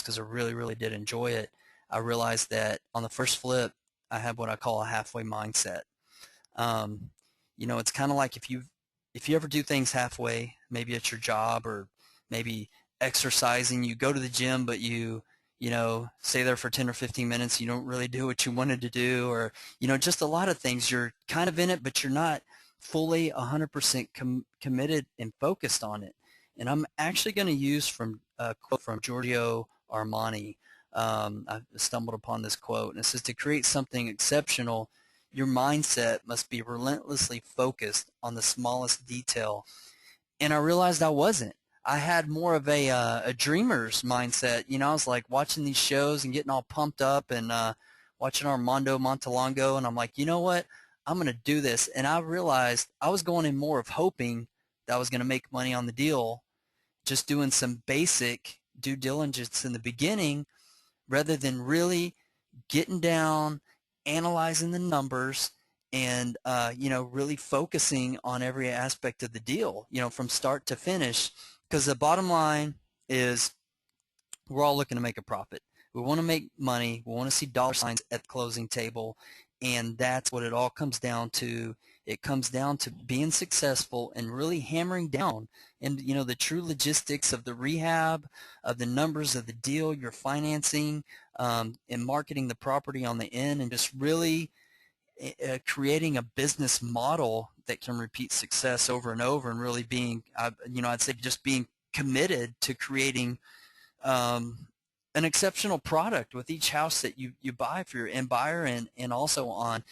because I really, really did enjoy it, I realized that on the first flip, I had what I call a halfway mindset. Um, it's kind of like if you ever do things halfway, maybe at your job or maybe exercising, you go to the gym, but you stay there for 10 or 15 minutes, you don't really do what you wanted to do, or, just a lot of things. You're kind of in it, but you're not fully 100% committed and focused on it. And I'm actually going to use from a quote from Giorgio Armani. I stumbled upon this quote, and it says, to create something exceptional, your mindset must be relentlessly focused on the smallest detail. And I realized I wasn't. I had more of a dreamer's mindset. I was like watching these shows and getting all pumped up and watching Armando Montalongo, and I'm like, you know what? I'm going to do this. And I realized I was going in more of hoping that I was going to make money on the deal, just doing some basic due diligence in the beginning rather than really getting down, analyzing the numbers, and really focusing on every aspect of the deal, from start to finish. Because the bottom line is we're all looking to make a profit. We want to make money. We want to see dollar signs at the closing table, and that's what it all comes down to. It comes down to being successful and really hammering down and the true logistics of the rehab, of the numbers of the deal you're financing, and marketing the property on the end, and just really creating a business model that can repeat success over and over, and really being, I'd say just being committed to creating an exceptional product with each house that you buy for your end buyer, and also on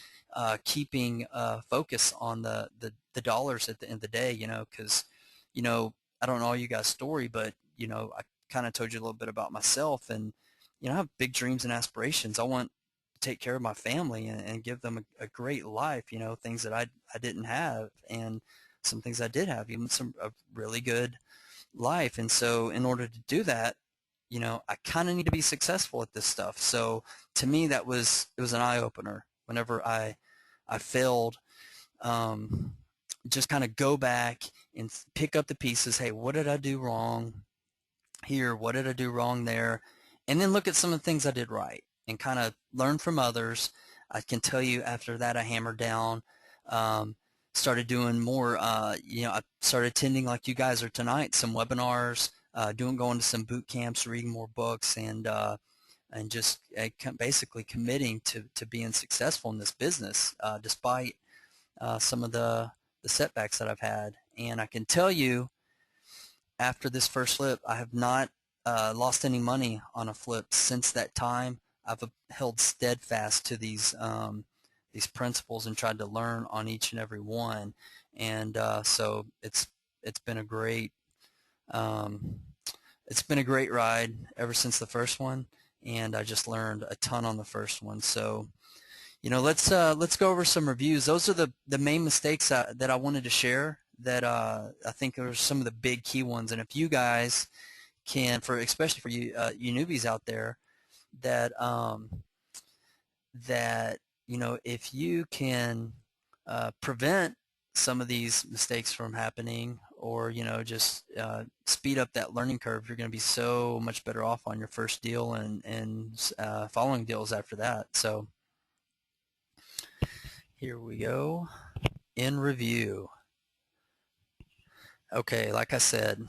keeping focus on the dollars at the end of the day, because, I don't know you guys' story, but, I kind of told you a little bit about myself, and, I have big dreams and aspirations. I want to take care of my family and give them a great life, things that I didn't have, and some things I did have, even a really good life. And so in order to do that, I kind of need to be successful at this stuff. So to me, it was an eye-opener whenever I failed. Just kind of go back and pick up the pieces. Hey, what did I do wrong here? What did I do wrong there? And then look at some of the things I did right and kind of learn from others. I can tell you after that I hammered down, started doing more, I started attending, like you guys are tonight, some webinars, going to some boot camps, reading more books, and just basically committing to being successful in this business, despite some of the setbacks that I've had. And I can tell you, after this first flip, I have not lost any money on a flip since that time. I've held steadfast to these principles and tried to learn on each and every one. And so it's been a great ride ever since the first one, and I just learned a ton on the first one. So, let's go over some reviews. Those are the main mistakes that I wanted to share, that I think are some of the big key ones. And if you guys can, especially for you you newbies out there, that if you can prevent some of these mistakes from happening, or just speed up that learning curve, you're going to be so much better off on your first deal and following deals after that. So here we go. In review. Okay, like I said,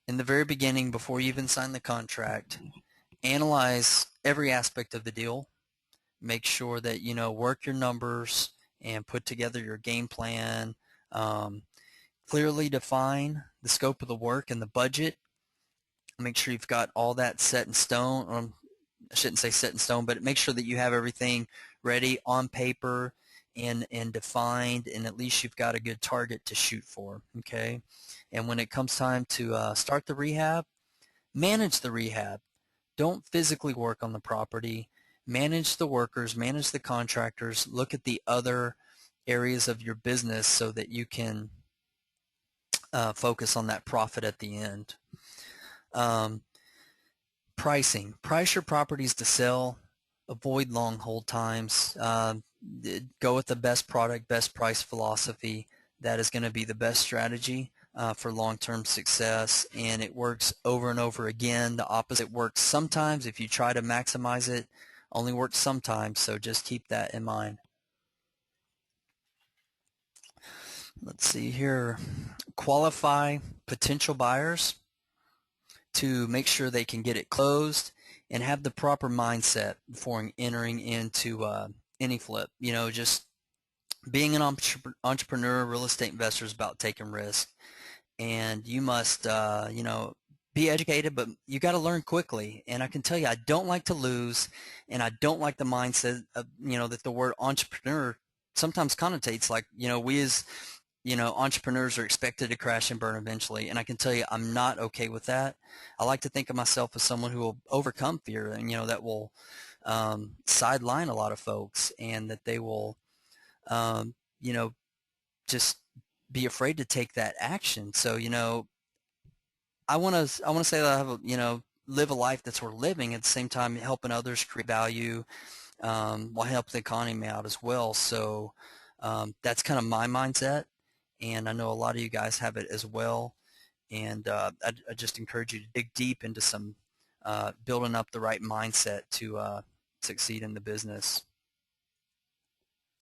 in the very beginning, before you even sign the contract, analyze every aspect of the deal. Make sure that work your numbers and put together your game plan. Clearly define the scope of the work and the budget. Make sure you've got all that set in stone. I shouldn't say set in stone, but make sure that you have everything ready on paper and defined, and at least you've got a good target to shoot for. Okay, and when it comes time to start the rehab, manage the rehab. Don't physically work on the property. Manage the workers, manage the contractors, look at the other areas of your business so that you can focus on that profit at the end. Pricing. Price your properties to sell. Avoid long hold times. Go with the best product, best price philosophy. That is going to be the best strategy. for long-term success, and it works over and over again. The opposite works sometimes. If you try to maximize it, only works sometimes, so just keep that in mind. Let's see here. Qualify potential buyers to make sure they can get it closed and have the proper mindset before entering into any flip. You know, just being an entrepreneur, real estate investor is about taking risks, and you must, you know, be educated, but you got to learn quickly. And I can tell you, I don't like to lose, and I don't like the mindset of, you know, that the word entrepreneur sometimes connotates like, you know, we as, you know, entrepreneurs are expected to crash and burn eventually. And I can tell you, I'm not okay with that. I like to think of myself as someone who will overcome fear, and, you know, that will sideline a lot of folks, and that they will, you know, just be afraid to take that action. So, you know, I want to say that I have a, you know, live a life that's worth living, at the same time helping others create value, while help the economy out as well. So that's kind of my mindset, and I know a lot of you guys have it as well. And I just encourage you to dig deep into some building up the right mindset to succeed in the business.